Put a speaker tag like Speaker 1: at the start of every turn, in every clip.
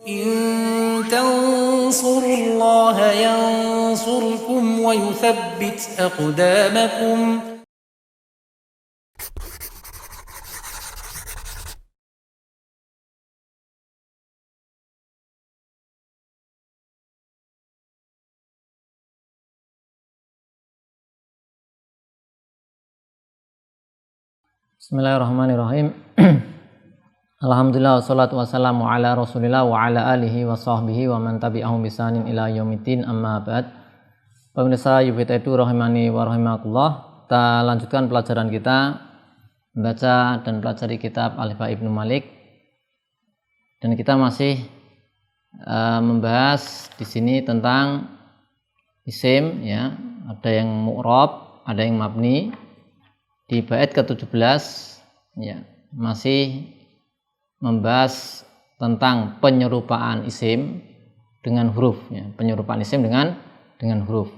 Speaker 1: إن تنصروا الله ينصركم ويثبت أقدامكم.
Speaker 2: Bismillahirrahmanirrahim. Alhamdulillah wassalatu wassalamu ala rasulillah wa ala alihi wa sahbihi wa man tabi'ahum bisanin ila yaumiddin, amma ba'd. Pemirsa UBT Edu rahimani wa rahimakumullah, kita lanjutkan pelajaran kita membaca dan pelajari kitab Alifba Ibnu Malik, dan kita masih membahas di sini tentang isim, ya. Ada yang mu'rab, ada yang mabni. Di bait ke-17 ya, masih membahas tentang penyerupaan isim dengan huruf, ya. Penyerupaan isim dengan huruf.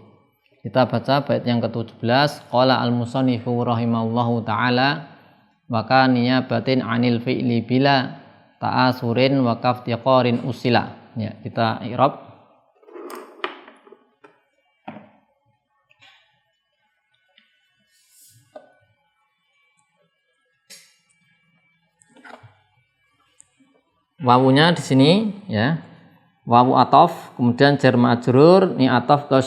Speaker 2: Kita baca bait yang ke-17. Qala al-musannifu rahimahullahu taala wa kaniyabatin 'anil fi'li bila ta'asurin wa kaftiqarin usila. Ya, kita i'rab. Wawunya di sini, ya, wawu atof, kemudian jar majrur, ini atof ke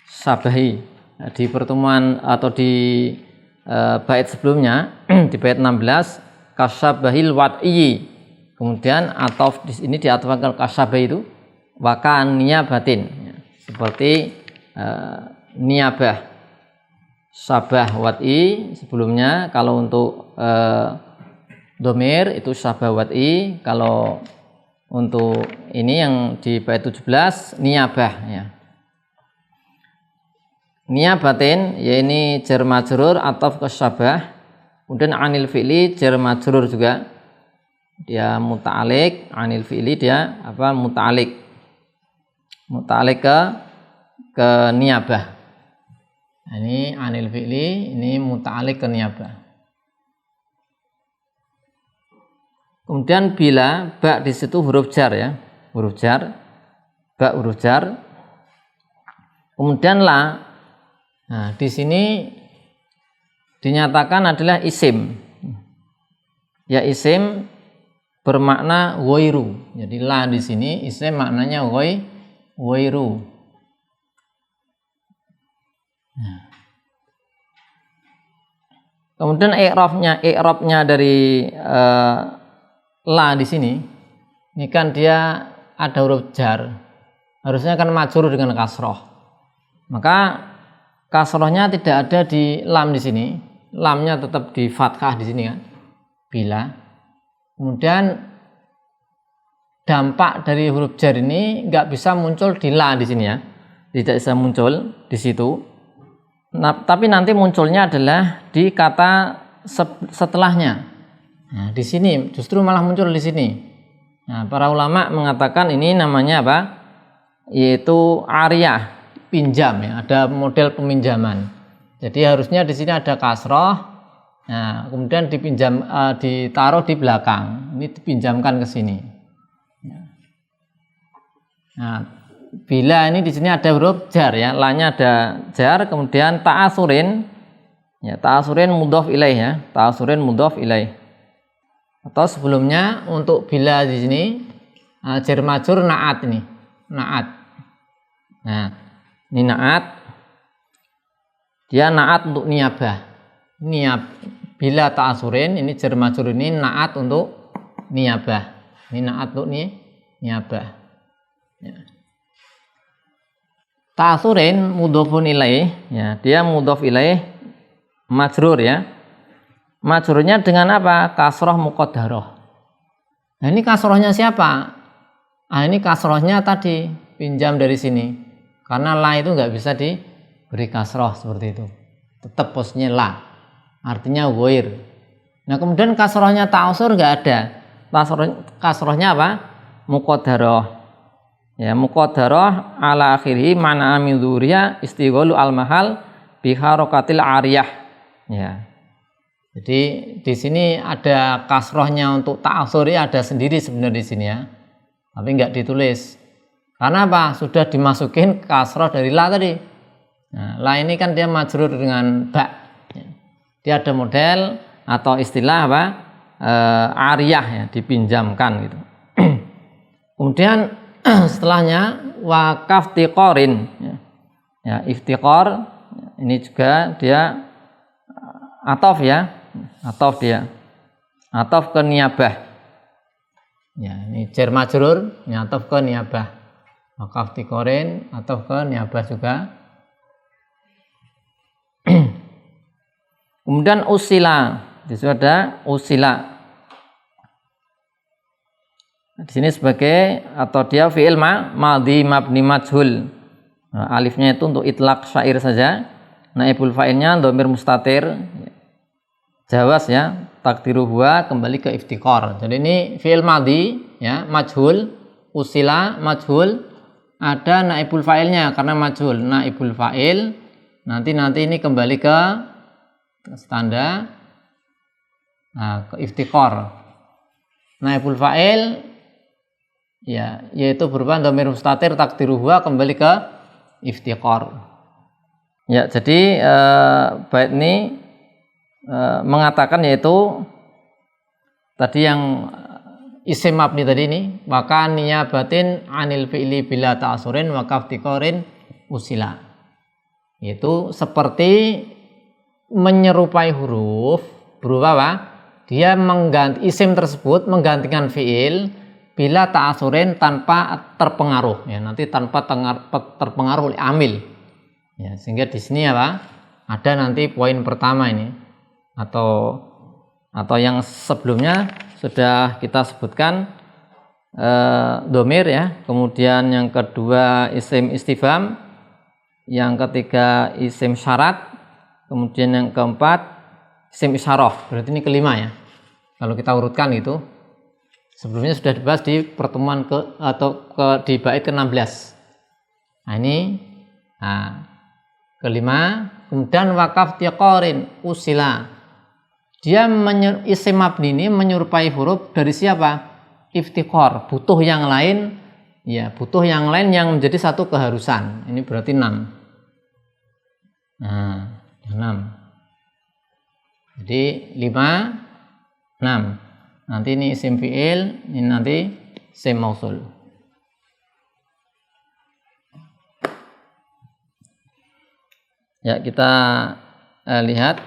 Speaker 2: sabahi. Nah, di pertemuan atau di bait sebelumnya di bait 16 kasabahil wad'i, kemudian atof di sini diatofkan ke kasabahi itu wakan niyabatin, ya, seperti niyabah sabah wad'i sebelumnya. Kalau untuk domir itu sabah wad'i, kalau untuk ini yang di bait 17 niyabah, ya. Niyabatin, ya, ini jar majrur ataf ke sabah, kemudian anil fi'li jar majrur juga, dia muta'alik, anil fi'li dia apa, muta'alik ke niyabah. Nah, ini anil fi'li, ini muta'alik ke niyabah. Kemudian bila, ba di situ huruf jar, ya, huruf jar, ba huruf jar. Kemudian la, nah di sini dinyatakan adalah isim, ya, isim bermakna ghairu. Jadi la di sini isim maknanya ghairu. Nah. Kemudian i'rabnya dari la di sini, ini kan dia ada huruf jar, harusnya kan majrur dengan kasroh, maka kasrohnya tidak ada di lam di sini, lamnya tetap di fathah di sini, kan, bila. Kemudian dampak dari huruf jar ini nggak bisa muncul di la di sini, ya, tidak bisa muncul di situ. Nah, tapi nanti munculnya adalah di kata setelahnya. Nah, di sini justru malah muncul di sini. Nah, para ulama mengatakan ini namanya apa? Yaitu ariyah, pinjam, ya, ada model peminjaman. Jadi harusnya di sini ada kasroh. Nah, kemudian ditaruh di belakang. Ini dipinjamkan ke sini. Nah, bila ini di sini ada huruf jar, ya, lanya ada jar, kemudian ta'asurin, ya, ta'asurin mudhof ilaih, ya, ta'asurin mudhof ilaih. Atau sebelumnya untuk bila di sini jar majrur na'at, ini na'at. Nah, ini na'at, dia na'at untuk niyabah. Bila ta'asurin, ini jar majrur ini na'at untuk niyabah. Ini na'at untuk niyabah, ya. Ta'asurin mudhofun ilaih, ya, dia mudhof ilaih majrur, ya. Majrurnya dengan apa? Kasroh muqaddarah. Nah, ini kasrohnya siapa? Nah, ini kasrohnya tadi pinjam dari sini, karena la itu nggak bisa diberi kasroh seperti itu, tetap posnya la, artinya ghair. Nah, kemudian kasrohnya ta'asur nggak ada, kasrohnya apa? Muqaddarah, ya, muqaddarah ala akhirih mana min dzuriya istighalu al mahal bi harakatil ariyah, ya. Jadi di sini ada kasrohnya untuk ta'asuri ada sendiri sebenarnya di sini, ya. tapi enggak ditulis. Karena apa? Sudah dimasukin kasroh dari la tadi. Nah, la ini kan dia majrur dengan ba. Dia ada model atau istilah apa? Ariyah ya, dipinjamkan gitu. Kemudian setelahnya wakaf tiqorin ya, iftiqor ini juga dia atof ya, atof dia, atof ke niyabah ya, ini jar majrur ini atof ke niyabah, wakaf tiqorin atof ke niyabah juga. Kemudian usila, di sini ada usila. Di sini sebagai atau dia fi'il madhi mabni majhul. Nah, alifnya itu untuk itlaq syair saja. Naibul fa'ilnya dhamir mustatir. Jawas ya, takdiru huwa kembali ke iftiqar. Jadi ini fi'il madhi ya, majhul, usila majhul, ada naibul fa'ilnya karena majhul. Naibul fa'il nanti ini kembali ke tanda ke iftiqar. Naibul fa'il ya, yaitu berupa dhamir mustatir takdiru huwa kembali ke iftiqar. Ya, jadi bait ini mengatakan yaitu tadi yang isim mabni tadi ini, maka niyabatin anil fi'li bila ta'asurin wakaf tiqorin usila. Yaitu seperti menyerupai huruf berupa apa? Dia mengganti isim tersebut menggantikan fi'il bila ta'asurin tanpa terpengaruh ya, nanti tanpa terpengaruh oleh amil ya, sehingga di sini apa? Ada nanti poin pertama ini atau yang sebelumnya sudah kita sebutkan domir ya, kemudian yang kedua isim istifham, yang ketiga isim syarat, kemudian yang keempat isim isyarah. Berarti ini kelima ya kalau kita urutkan itu. Sebelumnya sudah dibahas di pertemuan di bait ke-16. Nah ini kelima. Kemudian wakaf tiqorin usila. Dia isim mabni ini menyerupai huruf dari siapa? Iftiqar, butuh yang lain ya, butuh yang lain yang menjadi satu keharusan. Ini berarti 6. Nah, 6. Jadi 5 6. Nanti ini isim fi'il, ini nanti isim mausul. Ya, kita lihat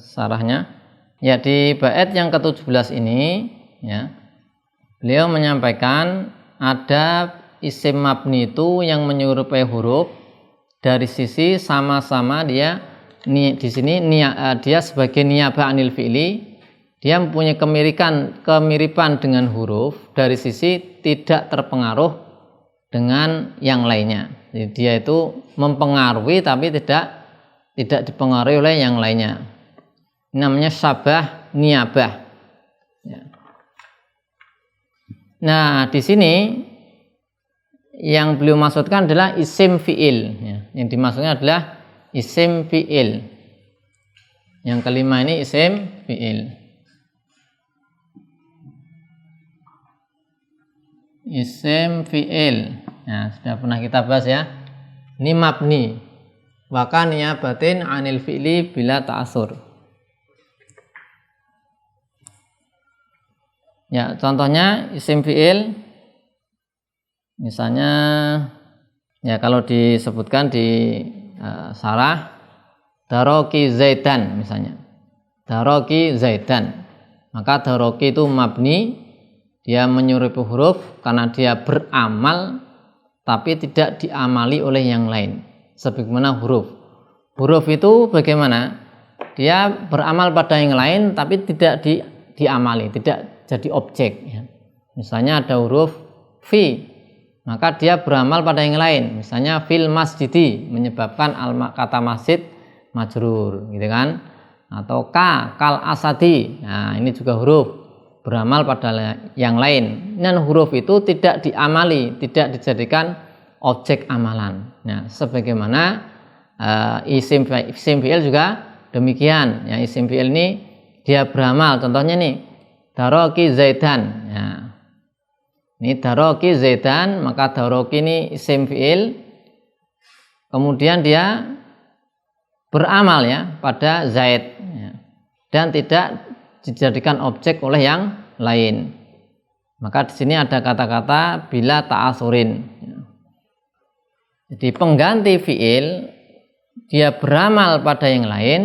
Speaker 2: sarahnya. Ya, di bait yang ke-17 ini ya, beliau menyampaikan ada isim mabni itu yang menyerupai huruf dari sisi sama-sama dia di sini dia sebagai niyabah anil fi'li. Dia mempunyai kemiripan dengan huruf dari sisi tidak terpengaruh dengan yang lainnya. Jadi dia itu mempengaruhi tapi tidak dipengaruhi oleh yang lainnya. Ini namanya syabah niyabah. Ya. Nah, di sini yang beliau maksudkan adalah isim fi'il. Ya. Yang dimaksudnya adalah isim fi'il. Yang kelima ini isim fi'il. Isim fi'il. Nah, sudah pernah kita bahas ya. Ini mabni. Wa niyabatin anil fi'li bila ta'asur. Ya, contohnya isim fi'il misalnya ya kalau disebutkan di sarah daroki zaidan misalnya. Daroki zaidan. Maka daroki itu mabni, dia menyerupai huruf karena dia beramal tapi tidak diamali oleh yang lain. Sebagaimana huruf itu bagaimana? Dia beramal pada yang lain tapi tidak diamali, tidak jadi objek ya. Misalnya ada huruf fi, maka dia beramal pada yang lain. Misalnya fil masjidi, menyebabkan kata masjid majrur gitu kan. Atau kal asadi. Nah, ini juga huruf beramal pada yang lain. Dan huruf itu tidak diamali, tidak dijadikan objek amalan. Nah, sebagaimana isim fi'il juga demikian. Ya, isim fi'il ini dia beramal. Contohnya nih, daroki zaidan. Ya. Ini daroki Zaidan, maka daroki ini isim fi'il. Kemudian dia beramal ya pada Zaid ya, dan tidak dijadikan objek oleh yang lain. Maka di sini ada kata-kata bila ta'asurin. Ya. Jadi pengganti fi'il dia beramal pada yang lain,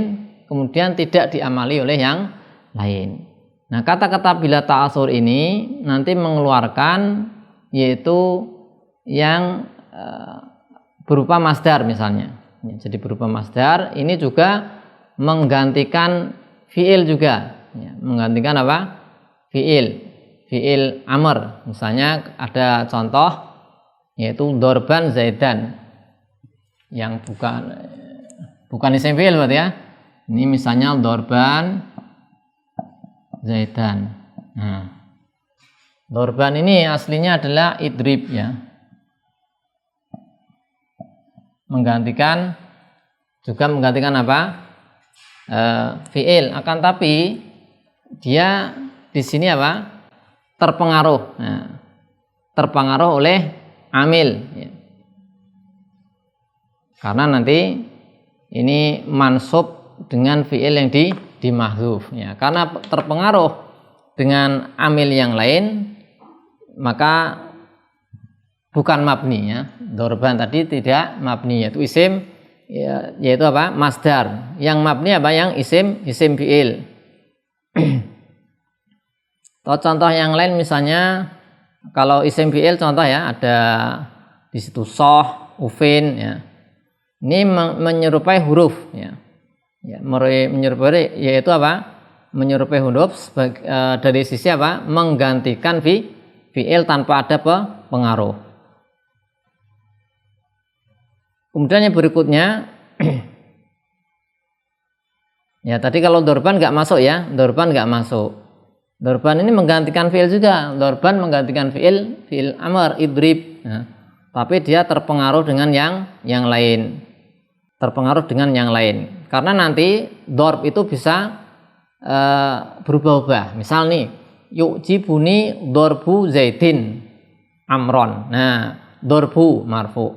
Speaker 2: kemudian tidak diamali oleh yang lain. Nah, kata-kata bila ta'asur ini nanti mengeluarkan yaitu yang berupa masdar misalnya. Ya, jadi berupa masdar ini juga menggantikan fi'il juga. Ya, menggantikan apa? Fi'il amr. Misalnya ada contoh yaitu dorban Zaidan yang bukan isim fi'il berarti ya. Ini misalnya dorban Zaidan. Nah, dorban ini aslinya adalah idrib ya. Menggantikan apa? Fi'il. Akan tapi dia di sini apa? Terpengaruh. Nah, terpengaruh oleh amil. Ya. Karena nanti ini mansub dengan fi'il yang dimahdzuf ya. Karena terpengaruh dengan amil yang lain maka bukan mabni ya. Dorban tadi tidak mabni, yaitu isim ya, yaitu apa? Masdar. Yang mabni apa? Yang isim fi'il. Contoh yang lain misalnya kalau isim fi'il contoh ya ada di situ soh, ufin ya. Ini menyerupai huruf ya. Ya, menyerupai yaitu apa? Menyerupai huruf dari sisi apa? Menggantikan fi'il tanpa ada pengaruh. Kemudian yang berikutnya ya tadi kalau dorban nggak masuk ya, dorban nggak masuk. Dorban ini menggantikan fi'il juga. Dorban menggantikan fi'il amr idrib. Ya. Tapi dia terpengaruh dengan yang lain. Terpengaruh dengan yang lain. Karena nanti dorb itu bisa berubah-ubah. Misal nih, yu'jibuni dorbu Zaidin amron. Nah, dorbu marfu.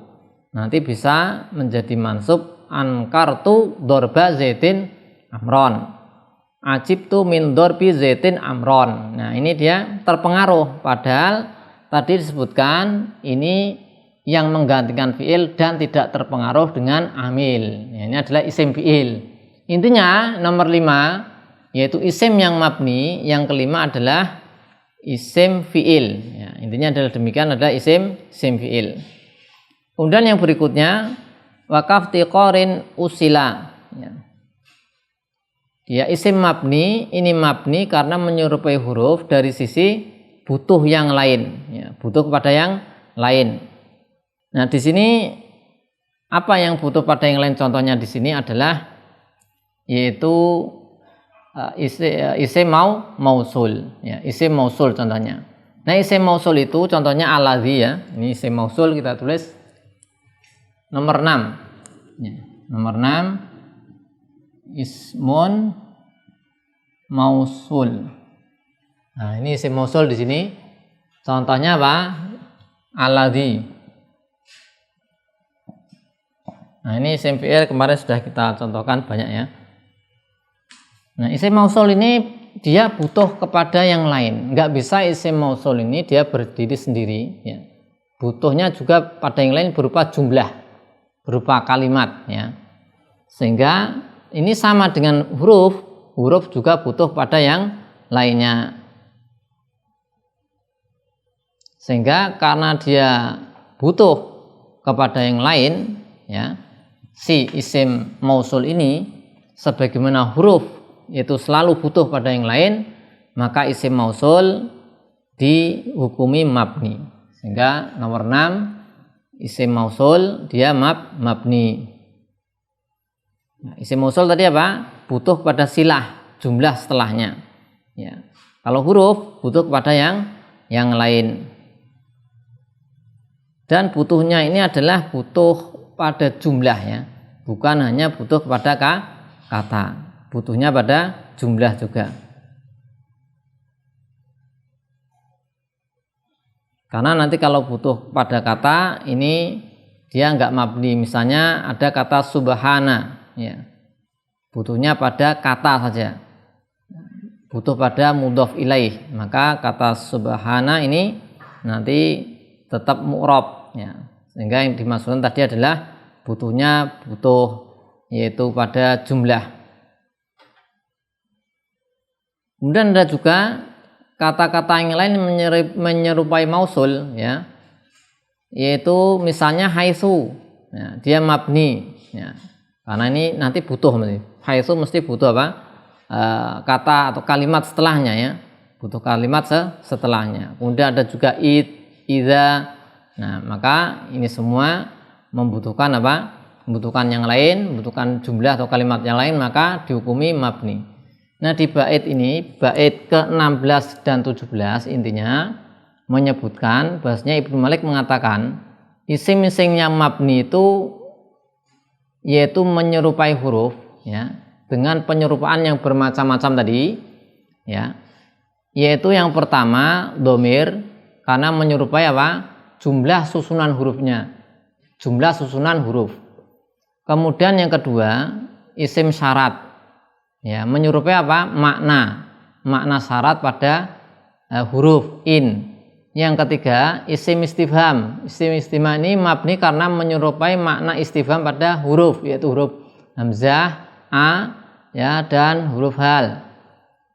Speaker 2: Nanti bisa menjadi mansub ankartu dorba Zaidin amron. Ajibtu min dorbi Zaidin amron. Nah, ini dia terpengaruh. Padahal tadi disebutkan ini yang menggantikan fi'il dan tidak terpengaruh dengan amil. Ya, ini adalah isim fi'il. Intinya nomor 5 yaitu isim yang mabni, yang kelima adalah isim fi'il. Ya, intinya adalah demikian, adalah isim fi'il. Kemudian yang berikutnya wakaf tiqorin usila. Ya. Dia isim mabni, ini mabni karena menyerupai huruf dari sisi butuh yang lain. Ya, butuh kepada yang lain. Nah, di sini apa yang butuh pada yang lain? Contohnya di sini adalah yaitu isim mausul, ya, isim mausul contohnya. Nah, isim mausul itu contohnya alladzi ya. Ini isim mausul kita tulis nomor 6. Ya, nomor 6 ismun mausul. Nah, ini isim mausul di sini. Contohnya apa? Alladzi. Nah, ini isim fi'il kemarin sudah kita contohkan banyak ya. Nah, isim mausul ini dia butuh kepada yang lain. Enggak bisa isim mausul ini dia berdiri sendiri ya. Butuhnya juga pada yang lain berupa jumlah, berupa kalimat ya. Sehingga ini sama dengan huruf juga butuh pada yang lainnya. Sehingga karena dia butuh kepada yang lain ya, si isim mausul ini sebagaimana huruf itu selalu butuh pada yang lain, maka isim mausul dihukumi mabni. Sehingga nomor 6 isim mausul dia mabni. Nah, isim mausul tadi apa? Butuh pada silah, jumlah setelahnya. Ya. Kalau huruf butuh kepada yang lain. Dan butuhnya ini adalah butuh pada jumlah ya, bukan hanya butuh kepada kata, butuhnya pada jumlah juga. Karena nanti kalau butuh pada kata ini dia nggak mabni. Misalnya ada kata subhana, ya, butuhnya pada kata saja, butuh pada mudhof ilaih, maka kata subhana ini nanti tetap mu'rab, ya. Sehingga yang dimaksudkan tadi adalah butuh yaitu pada jumlah. Kemudian ada juga kata-kata yang lain menyerupai mausul, ya, yaitu misalnya haitsu, ya, dia mabni, ya, karena ini nanti butuh, haitsu mesti butuh apa, kata atau kalimat setelahnya, ya, butuh kalimat setelahnya. Kemudian ada juga idza. Nah, maka ini semua membutuhkan apa? Membutuhkan yang lain, membutuhkan jumlah atau kalimat yang lain, maka dihukumi mabni. Nah, di bait ini, bait ke-16 dan 17 intinya menyebutkan bahwasanya Ibnu Malik mengatakan isim-isimnya mabni itu yaitu menyerupai huruf, ya, dengan penyerupaan yang bermacam-macam tadi, ya. Yaitu yang pertama dhamir, karena menyerupai apa? Jumlah susunan hurufnya, jumlah susunan huruf. Kemudian yang kedua isim syarat, ya, menyerupai apa? Makna syarat pada huruf in. Yang ketiga isim istifham. Isim istifham ini mabni karena menyerupai makna istifham pada huruf, yaitu huruf hamzah, a, ya, dan huruf hal.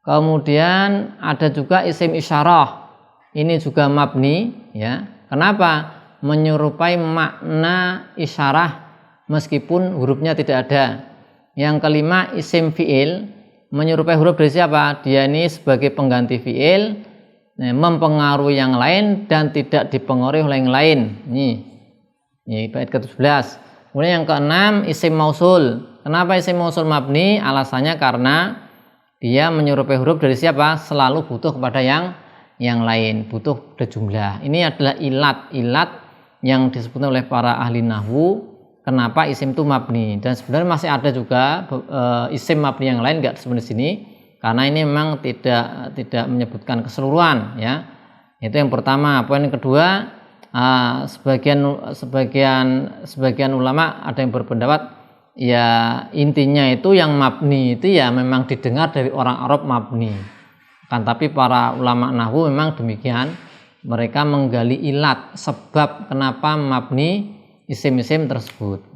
Speaker 2: Kemudian ada juga isim isyarah, ini juga mabni, ya. Kenapa? Menyerupai makna isyarah meskipun hurufnya tidak ada. Yang kelima isim fi'il, menyerupai huruf dari siapa? Dia ini sebagai pengganti fi'il, mempengaruhi yang lain dan tidak dipengaruhi oleh yang lain. Ini bait ke-17. Kemudian yang keenam isim mausul. Kenapa isim mausul mabni? Alasannya karena dia menyerupai huruf dari siapa? Selalu butuh kepada yang lain, butuh berjumlah. Ini adalah ilat yang disebut oleh para ahli nahwu kenapa isim itu mabni. Dan sebenarnya masih ada juga isim mabni yang lain nggak disebut di sini karena ini memang tidak menyebutkan keseluruhan, ya. Itu yang pertama. Poin yang kedua, sebagian ulama ada yang berpendapat ya intinya itu yang mabni itu ya memang didengar dari orang Arab mabni. Kan tapi para ulama nahwu memang demikian, mereka menggali ilat sebab kenapa mabni isim-isim tersebut.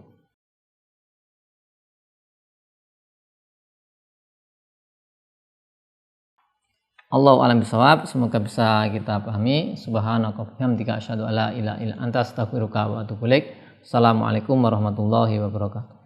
Speaker 2: Allahu a'lam bishawab. Semoga bisa kita pahami. Subhanaka wa bihamdika asyhadu an la ilaha illa anta astaghfiruka wa atubu ilaik. Assalamualaikum warahmatullahi wabarakatuh.